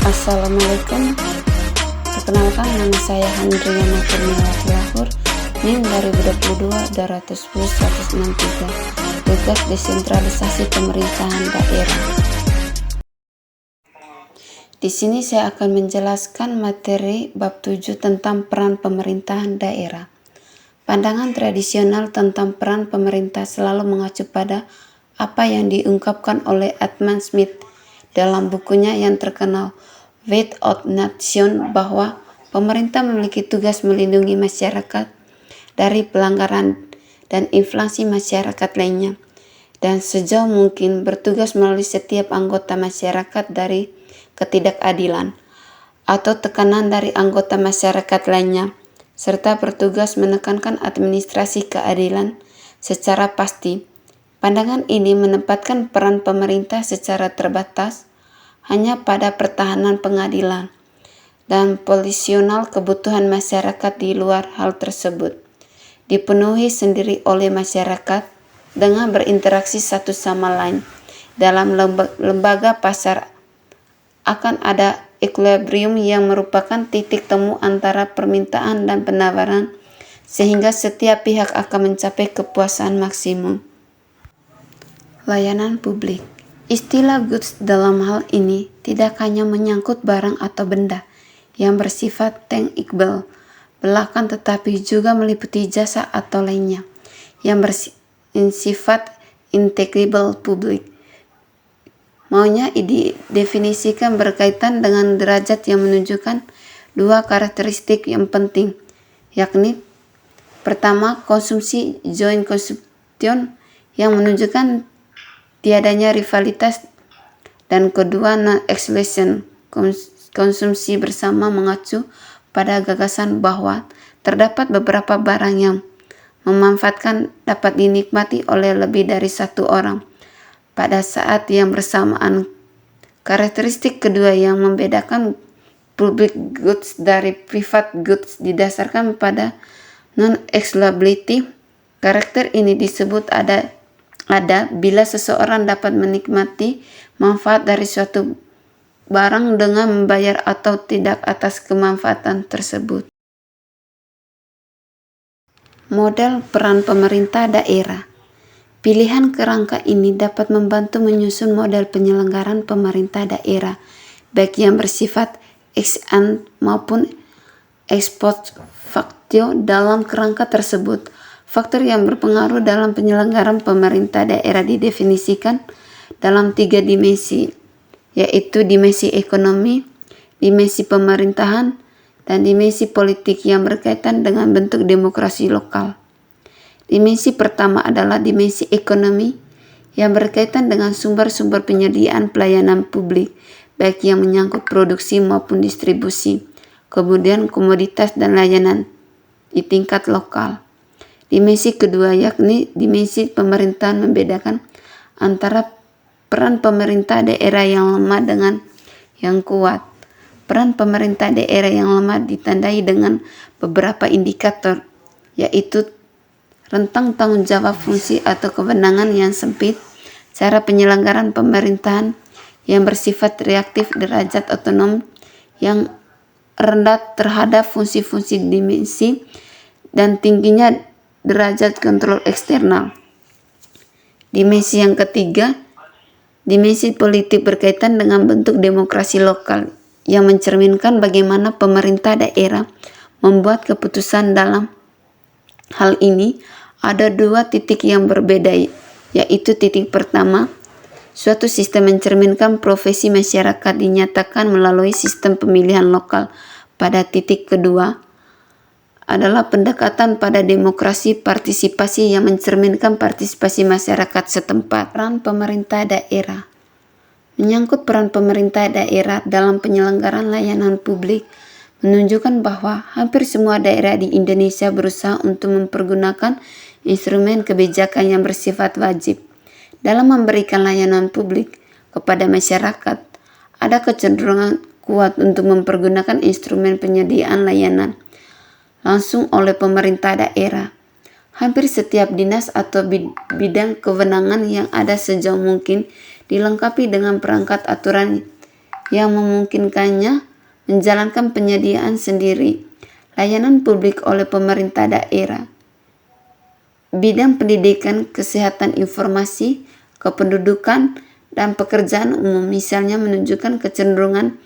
Assalamualaikum. Perkenalkan, nama saya Handriana Kurniawati Lahur, NIM 2022-210-163, tugas desentralisasi pemerintahan daerah. Di sini saya akan menjelaskan materi bab 7 tentang peran pemerintahan daerah. Pandangan tradisional tentang peran pemerintah selalu mengacu pada apa yang diungkapkan oleh Edmund Smith dalam bukunya yang terkenal Wealth of Nation, bahwa pemerintah memiliki tugas melindungi masyarakat dari pelanggaran dan inflasi masyarakat lainnya, dan sejauh mungkin bertugas melalui setiap anggota masyarakat dari ketidakadilan atau tekanan dari anggota masyarakat lainnya, serta bertugas menekankan administrasi keadilan secara pasti. Pandangan ini menempatkan peran pemerintah secara terbatas hanya pada pertahanan pengadilan dan polisional. Kebutuhan masyarakat di luar hal tersebut dipenuhi sendiri oleh masyarakat dengan berinteraksi satu sama lain. Dalam lembaga pasar akan ada equilibrium yang merupakan titik temu antara permintaan dan penawaran, sehingga setiap pihak akan mencapai kepuasan maksimum. Layanan publik. Istilah goods dalam hal ini tidak hanya menyangkut barang atau benda yang bersifat tangible belakang, tetapi juga meliputi jasa atau lainnya yang bersifat intangible publik. Maunya didefinisikan berkaitan dengan derajat yang menunjukkan dua karakteristik yang penting, yakni pertama, konsumsi joint consumption yang menunjukkan tiadanya rivalitas, dan kedua, non-exclusion, konsumsi bersama, mengacu pada gagasan bahwa terdapat beberapa barang yang memanfaatkan dapat dinikmati oleh lebih dari satu orang pada saat yang bersamaan. Karakteristik kedua yang membedakan public goods dari private goods didasarkan pada non-exclusivity. Karakter ini disebut ada bila seseorang dapat menikmati manfaat dari suatu barang dengan membayar atau tidak atas kemanfaatan tersebut. Model peran pemerintah daerah. Pilihan kerangka ini dapat membantu menyusun model penyelenggaraan pemerintah daerah, baik yang bersifat ex ante maupun ex post facto. Dalam kerangka tersebut, faktor yang berpengaruh dalam penyelenggaraan pemerintah daerah didefinisikan dalam 3 dimensi, yaitu dimensi ekonomi, dimensi pemerintahan, dan dimensi politik yang berkaitan dengan bentuk demokrasi lokal. Dimensi pertama adalah dimensi ekonomi yang berkaitan dengan sumber-sumber penyediaan pelayanan publik, baik yang menyangkut produksi maupun distribusi, kemudian komoditas dan layanan di tingkat lokal. Dimensi kedua, yakni dimensi pemerintahan, membedakan antara peran pemerintah daerah yang lemah dengan yang kuat. Peran pemerintah daerah yang lemah ditandai dengan beberapa indikator, yaitu rentang tanggung jawab, fungsi atau kewenangan yang sempit, cara penyelenggaraan pemerintahan yang bersifat reaktif, derajat otonom yang rendah terhadap fungsi-fungsi dimensi, dan tingginya derajat kontrol eksternal. Dimensi yang ketiga, dimensi politik, berkaitan dengan bentuk demokrasi lokal yang mencerminkan bagaimana pemerintah daerah membuat keputusan. Dalam hal ini ada 2 titik yang berbeda, yaitu titik pertama, suatu sistem mencerminkan profesi masyarakat dinyatakan melalui sistem pemilihan lokal. Pada titik kedua adalah pendekatan pada demokrasi partisipasi yang mencerminkan partisipasi masyarakat setempat. Peran pemerintah daerah. Menyangkut peran pemerintah daerah dalam penyelenggaraan layanan publik menunjukkan bahwa hampir semua daerah di Indonesia berusaha untuk mempergunakan instrumen kebijakan yang bersifat wajib dalam memberikan layanan publik kepada masyarakat. Ada kecenderungan kuat untuk mempergunakan instrumen penyediaan layanan langsung oleh pemerintah daerah. Hampir setiap dinas atau bidang kewenangan yang ada sejauh mungkin dilengkapi dengan perangkat aturan yang memungkinkannya menjalankan penyediaan sendiri layanan publik oleh pemerintah daerah. Bidang pendidikan, kesehatan, informasi, kependudukan, dan pekerjaan umum misalnya menunjukkan kecenderungan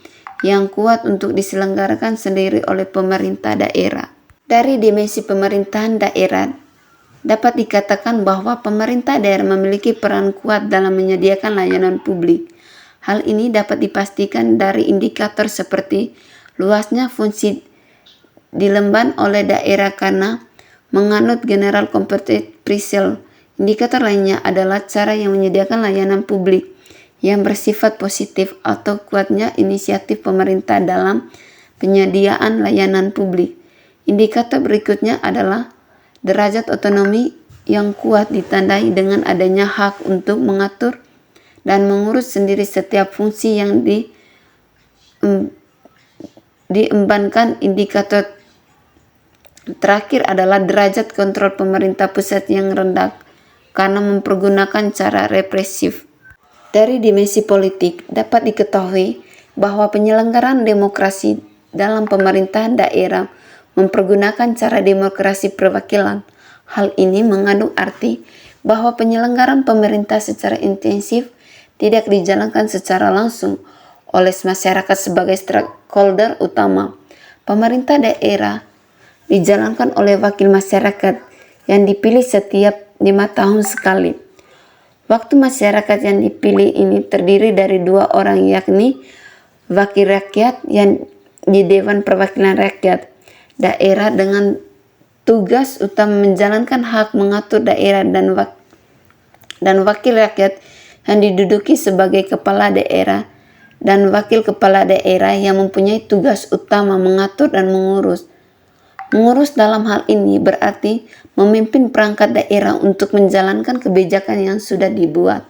yang kuat untuk diselenggarakan sendiri oleh pemerintah daerah. Dari dimensi pemerintahan daerah, dapat dikatakan bahwa pemerintah daerah memiliki peran kuat dalam menyediakan layanan publik. Hal ini dapat dipastikan dari indikator seperti luasnya fungsi dilemban oleh daerah karena menganut General Competence Principle. Indikator lainnya adalah cara yang menyediakan layanan publik yang bersifat positif atau kuatnya inisiatif pemerintah dalam penyediaan layanan publik. Indikator berikutnya adalah derajat otonomi yang kuat ditandai dengan adanya hak untuk mengatur dan mengurus sendiri setiap fungsi yang diembankan. Indikator terakhir adalah derajat kontrol pemerintah pusat yang rendah karena mempergunakan cara represif. Dari dimensi politik dapat diketahui bahwa penyelenggaraan demokrasi dalam pemerintahan daerah mempergunakan cara demokrasi perwakilan. Hal ini mengandung arti bahwa penyelenggaraan pemerintah secara intensif tidak dijalankan secara langsung oleh masyarakat sebagai stakeholder utama. Pemerintah daerah dijalankan oleh wakil masyarakat yang dipilih setiap 5 tahun sekali. Waktu masyarakat yang dipilih ini terdiri dari 2 orang, yakni wakil rakyat yang di Dewan Perwakilan Rakyat daerah dengan tugas utama menjalankan hak mengatur daerah dan wakil rakyat yang diduduki sebagai kepala daerah dan wakil kepala daerah yang mempunyai tugas utama mengatur dan mengurus. Mengurus dalam hal ini berarti memimpin perangkat daerah untuk menjalankan kebijakan yang sudah dibuat.